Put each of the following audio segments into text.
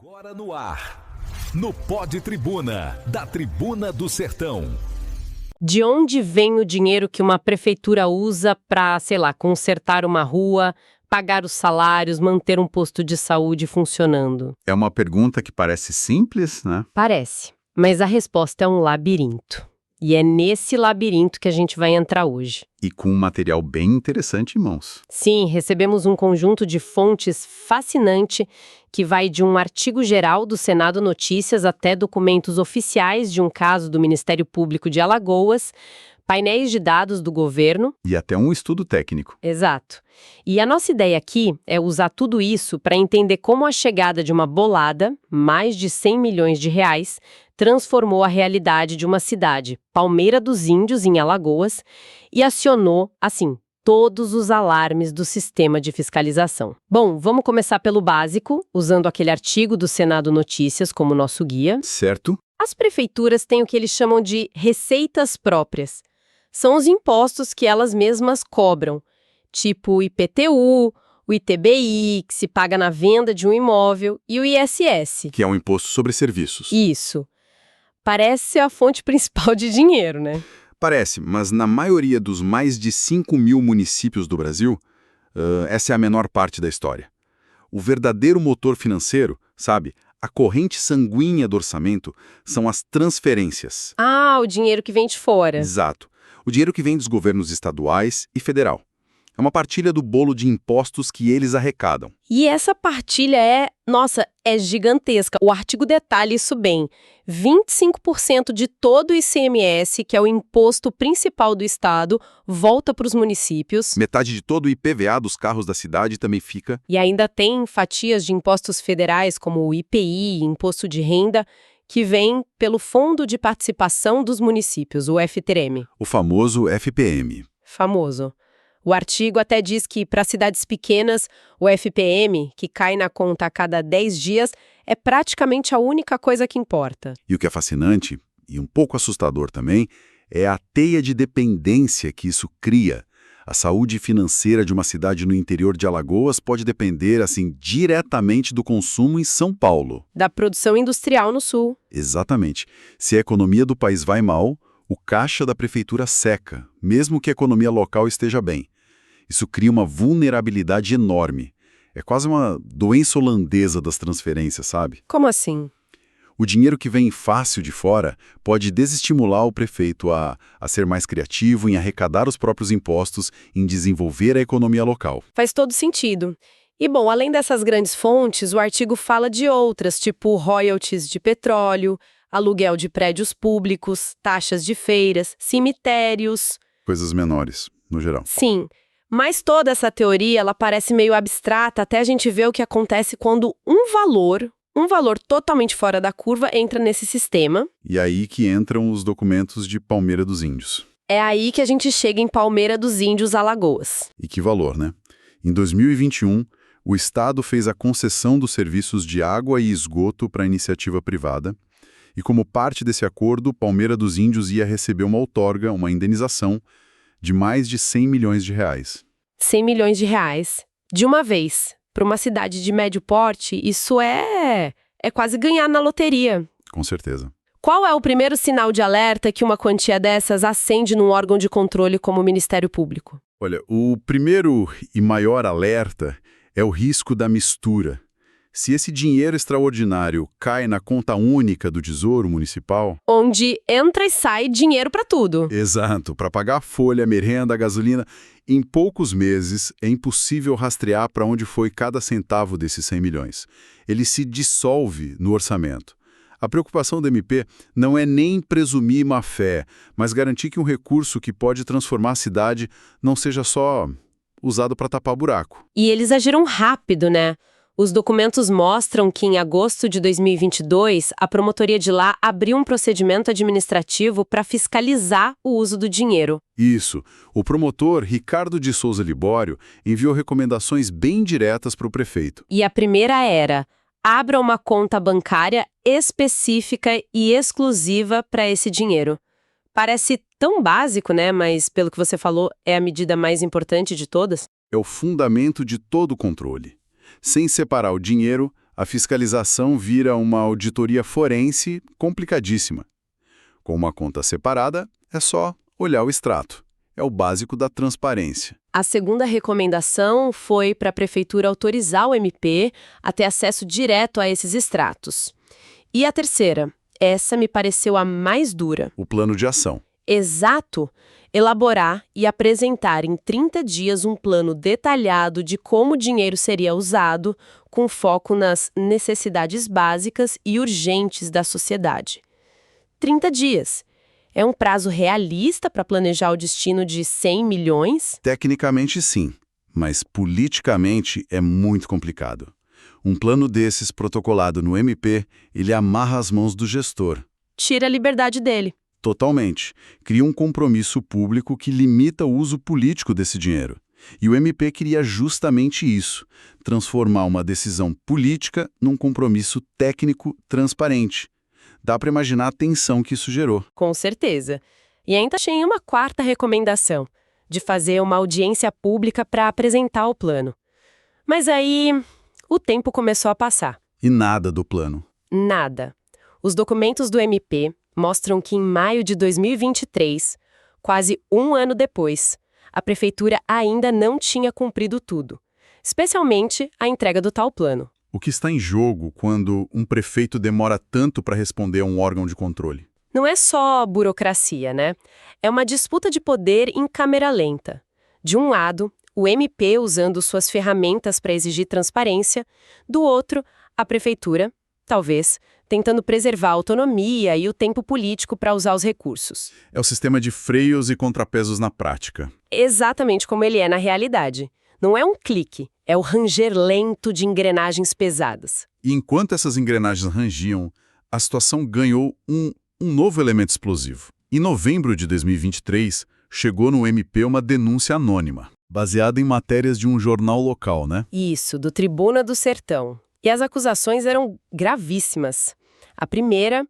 Agora no ar, no Pod Tribuna, da Tribuna do Sertão. De onde vem o dinheiro que uma prefeitura usa para, consertar uma rua, pagar os salários, manter um posto de saúde funcionando? É uma pergunta que parece simples, né? Parece, mas a resposta é um labirinto. E é nesse labirinto que a gente vai entrar hoje. E com um material bem interessante em mãos. Sim, recebemos um conjunto de fontes fascinante que vai de um artigo geral do Senado Notícias até documentos oficiais de um caso do Ministério Público de Alagoas, painéis de dados do governo. E até um estudo técnico. Exato. E a nossa ideia aqui é usar tudo isso para entender como a chegada de uma bolada, mais de 100 milhões de reais, transformou a realidade de uma cidade, Palmeira dos Índios, em Alagoas, e acionou, assim, todos os alarmes do sistema de fiscalização. Bom, vamos começar pelo básico, usando aquele artigo do Senado Notícias como nosso guia. Certo? As prefeituras têm o que eles chamam de receitas próprias. São os impostos que elas mesmas cobram, tipo o IPTU, o ITBI, que se paga na venda de um imóvel, e o ISS. Que é um imposto sobre serviços. Isso. Parece ser a fonte principal de dinheiro, né? Parece, mas na maioria dos mais de 5 mil municípios do Brasil, essa é a menor parte da história. O verdadeiro motor financeiro, sabe, a corrente sanguínea do orçamento, são as transferências. Ah, o dinheiro que vem de fora. Exato. O dinheiro que vem dos governos estaduais e federal. É uma partilha do bolo de impostos que eles arrecadam. E essa partilha é gigantesca. O artigo detalha isso bem. 25% de todo o ICMS, que é o imposto principal do estado, volta para os municípios. Metade de todo o IPVA dos carros da cidade também fica. E ainda tem fatias de impostos federais, como o IPI, Imposto de Renda, que vem pelo Fundo de Participação dos Municípios, o FTM. O famoso FPM. Famoso. O artigo até diz que, para cidades pequenas, o FPM, que cai na conta a cada 10 dias, é praticamente a única coisa que importa. E o que é fascinante, e um pouco assustador também, é a teia de dependência que isso cria. A saúde financeira de uma cidade no interior de Alagoas pode depender, assim, diretamente do consumo em São Paulo. Da produção industrial no sul. Exatamente. Se a economia do país vai mal, o caixa da prefeitura seca, mesmo que a economia local esteja bem. Isso cria uma vulnerabilidade enorme. É quase uma doença holandesa das transferências, sabe? Como assim? O dinheiro que vem fácil de fora pode desestimular o prefeito a ser mais criativo em arrecadar os próprios impostos, em desenvolver a economia local. Faz todo sentido. E, bom, além dessas grandes fontes, o artigo fala de outras, tipo royalties de petróleo, aluguel de prédios públicos, taxas de feiras, cemitérios. Coisas menores, no geral. Sim, mas toda essa teoria, ela parece meio abstrata até a gente ver o que acontece quando um valor totalmente fora da curva entra nesse sistema. E aí que entram os documentos de Palmeira dos Índios. É aí que a gente chega em Palmeira dos Índios, Alagoas. E que valor, né? Em 2021, o Estado fez a concessão dos serviços de água e esgoto para a iniciativa privada. E como parte desse acordo, Palmeira dos Índios ia receber uma outorga, uma indenização, de mais de 100 milhões de reais. 100 milhões de reais. De uma vez. Para uma cidade de médio porte, isso é quase ganhar na loteria. Com certeza. Qual é o primeiro sinal de alerta que uma quantia dessas acende num órgão de controle como o Ministério Público? Olha, o primeiro e maior alerta é o risco da mistura. Se esse dinheiro extraordinário cai na conta única do Tesouro Municipal... Onde entra e sai dinheiro para tudo. Exato, para pagar a folha, a merenda, a gasolina. Em poucos meses, é impossível rastrear para onde foi cada centavo desses 100 milhões. Ele se dissolve no orçamento. A preocupação do MP não é nem presumir má-fé, mas garantir que um recurso que pode transformar a cidade não seja só usado para tapar buraco. E eles agiram rápido, né? Os documentos mostram que, em agosto de 2022, a promotoria de lá abriu um procedimento administrativo para fiscalizar o uso do dinheiro. Isso. O promotor, Ricardo de Souza Libório, enviou recomendações bem diretas para o prefeito. E a primeira era: abra uma conta bancária específica e exclusiva para esse dinheiro. Parece tão básico, né? Mas, pelo que você falou, é a medida mais importante de todas? É o fundamento de todo o controle. Sem separar o dinheiro, A fiscalização vira uma auditoria forense complicadíssima. Com uma conta separada, é só olhar o extrato. É o básico da transparência. A segunda recomendação foi para a prefeitura autorizar o MP a ter acesso direto a esses extratos. E a terceira, essa me pareceu a mais dura. O plano de ação. Exato! Elaborar e apresentar em 30 dias um plano detalhado de como o dinheiro seria usado, com foco nas necessidades básicas e urgentes da sociedade. 30 dias. É um prazo realista para planejar o destino de 100 milhões? Tecnicamente, sim, mas politicamente é muito complicado. Um plano desses protocolado no MP, ele amarra as mãos do gestor. Tira a liberdade dele. Totalmente. Cria um compromisso público que limita o uso político desse dinheiro. E o MP queria justamente isso, transformar uma decisão política num compromisso técnico transparente. Dá para imaginar a tensão que isso gerou. Com certeza. E ainda tinha uma quarta recomendação, de fazer uma audiência pública para apresentar o plano. Mas aí, o tempo começou a passar. E nada do plano. Nada. Os documentos do MP mostram que em maio de 2023, quase um ano depois, a prefeitura ainda não tinha cumprido tudo, especialmente a entrega do tal plano. O que está em jogo quando um prefeito demora tanto para responder a um órgão de controle? Não é só burocracia, né? É uma disputa de poder em câmera lenta. De um lado, o MP usando suas ferramentas para exigir transparência, do outro, a prefeitura, talvez, tentando preservar a autonomia e o tempo político para usar os recursos. É o sistema de freios e contrapesos na prática. Exatamente como ele é na realidade. Não é um clique, é o ranger lento de engrenagens pesadas. E enquanto essas engrenagens rangiam, a situação ganhou um novo elemento explosivo. Em novembro de 2023, chegou no MP uma denúncia anônima, baseada em matérias de um jornal local, né? Isso, do Tribuna do Sertão. E as acusações eram gravíssimas. A primeira,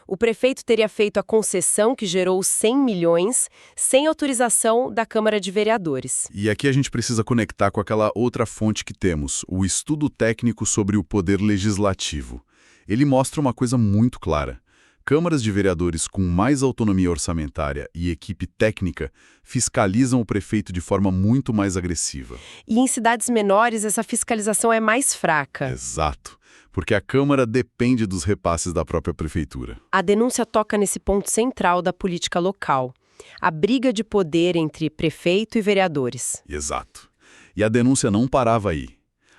o prefeito teria feito a concessão que gerou 100 milhões sem autorização da Câmara de Vereadores. E aqui a gente precisa conectar com aquela outra fonte que temos, o estudo técnico sobre o poder legislativo. Ele mostra uma coisa muito clara. Câmaras de vereadores com mais autonomia orçamentária e equipe técnica fiscalizam o prefeito de forma muito mais agressiva. E em cidades menores, essa fiscalização é mais fraca. Exato, porque a Câmara depende dos repasses da própria prefeitura. A denúncia toca nesse ponto central da política local, a briga de poder entre prefeito e vereadores. Exato. E a denúncia não parava aí.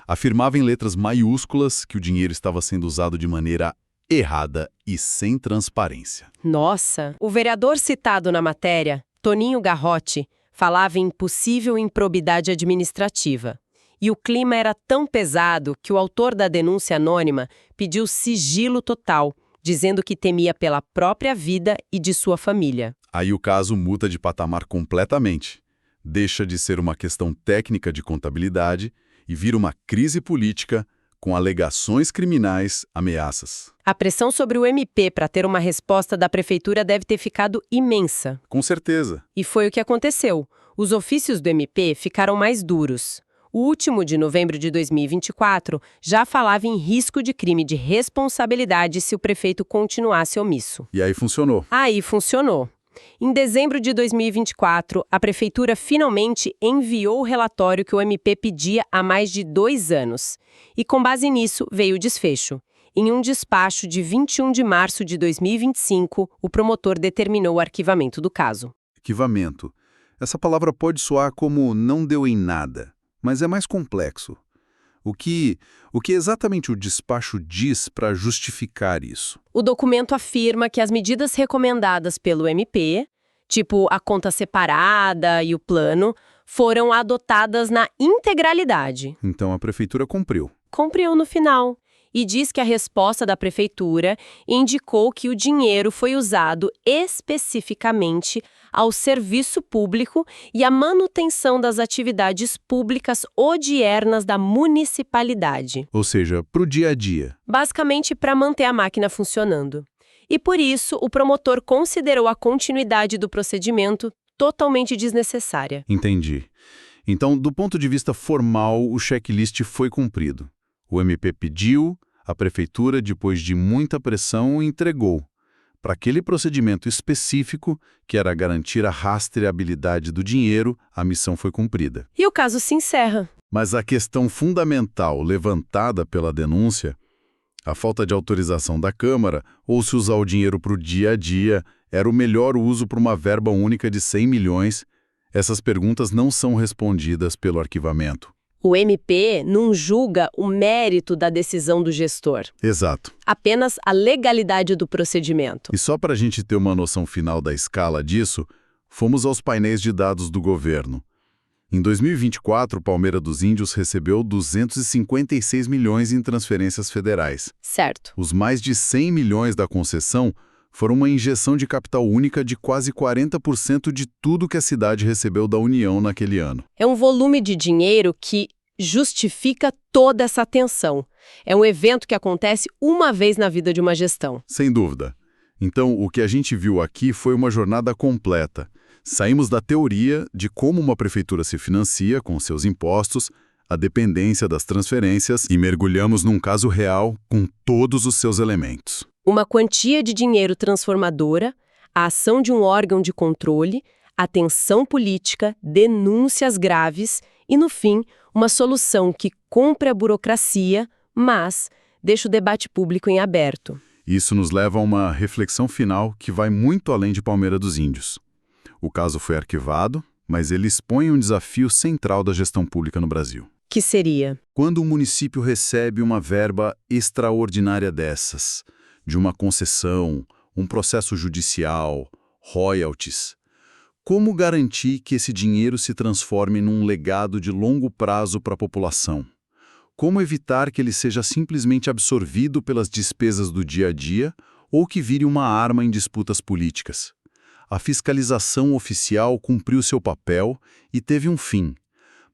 Afirmava em letras maiúsculas que o dinheiro estava sendo usado de maneira errada e sem transparência. Nossa! O vereador citado na matéria, Toninho Garrote, falava em possível improbidade administrativa. E o clima era tão pesado que o autor da denúncia anônima pediu sigilo total, dizendo que temia pela própria vida e de sua família. Aí o caso muda de patamar completamente. Deixa de ser uma questão técnica de contabilidade e vira uma crise política com alegações criminais, ameaças. A pressão sobre o MP para ter uma resposta da prefeitura deve ter ficado imensa. Com certeza. E foi o que aconteceu. Os ofícios do MP ficaram mais duros. O último, de novembro de 2024, já falava em risco de crime de responsabilidade se o prefeito continuasse omisso. E aí funcionou. Aí funcionou. Em dezembro de 2024, a prefeitura finalmente enviou o relatório que o MP pedia há mais de 2 anos. E com base nisso, veio o desfecho. Em um despacho de 21 de março de 2025, o promotor determinou o arquivamento do caso. Arquivamento. Essa palavra pode soar como não deu em nada, mas é mais complexo. O que exatamente o despacho diz para justificar isso? O documento afirma que as medidas recomendadas pelo MP, tipo a conta separada e o plano, foram adotadas na integralidade. Então a prefeitura cumpriu. Cumpriu no final. E diz que a resposta da prefeitura indicou que o dinheiro foi usado especificamente ao serviço público e à manutenção das atividades públicas odiernas da municipalidade. Ou seja, para o dia a dia. Basicamente para manter a máquina funcionando. E por isso, o promotor considerou a continuidade do procedimento totalmente desnecessária. Entendi. Então, do ponto de vista formal, o checklist foi cumprido. O MP pediu, A prefeitura, depois de muita pressão, entregou. Para aquele procedimento específico, que era garantir a rastreabilidade do dinheiro, a missão foi cumprida. E o caso se encerra. Mas a questão fundamental levantada pela denúncia, a falta de autorização da Câmara, ou se usar o dinheiro para o dia a dia, era o melhor uso para uma verba única de 100 milhões, essas perguntas não são respondidas pelo arquivamento. O MP não julga o mérito da decisão do gestor, Exato. apenas a legalidade do procedimento. E só para a gente ter uma noção final da escala disso, fomos aos painéis de dados do governo. Em 2024, Palmeira dos Índios recebeu 256 milhões em transferências federais. Certo. Os mais de 100 milhões da concessão foram uma injeção de capital única de quase 40% de tudo que a cidade recebeu da União naquele ano. É um volume de dinheiro que justifica toda essa atenção. É um evento que acontece uma vez na vida de uma gestão. Sem dúvida. Então, o que a gente viu aqui foi uma jornada completa. Saímos da teoria de como uma prefeitura se financia com seus impostos, a dependência das transferências e mergulhamos num caso real com todos os seus elementos. Uma quantia de dinheiro transformadora, a ação de um órgão de controle, a tensão política, denúncias graves e, no fim, uma solução que cumpre a burocracia, mas deixa o debate público em aberto. Isso nos leva a uma reflexão final que vai muito além de Palmeira dos Índios. O caso foi arquivado, mas ele expõe um desafio central da gestão pública no Brasil. Que seria? Quando um município recebe uma verba extraordinária dessas, de uma concessão, um processo judicial, royalties, como garantir que esse dinheiro se transforme num legado de longo prazo para a população? Como evitar que ele seja simplesmente absorvido pelas despesas do dia a dia ou que vire uma arma em disputas políticas? A fiscalização oficial cumpriu seu papel e teve um fim,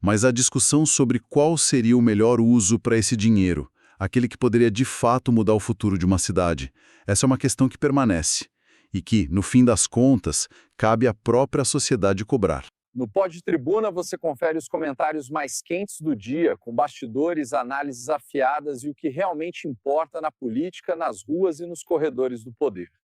mas a discussão sobre qual seria o melhor uso para esse dinheiro, aquele que poderia de fato mudar o futuro de uma cidade, essa é uma questão que permanece e que, no fim das contas, cabe à própria sociedade cobrar. No Pod Tribuna você confere os comentários mais quentes do dia, com bastidores, análises afiadas e o que realmente importa na política, nas ruas e nos corredores do poder.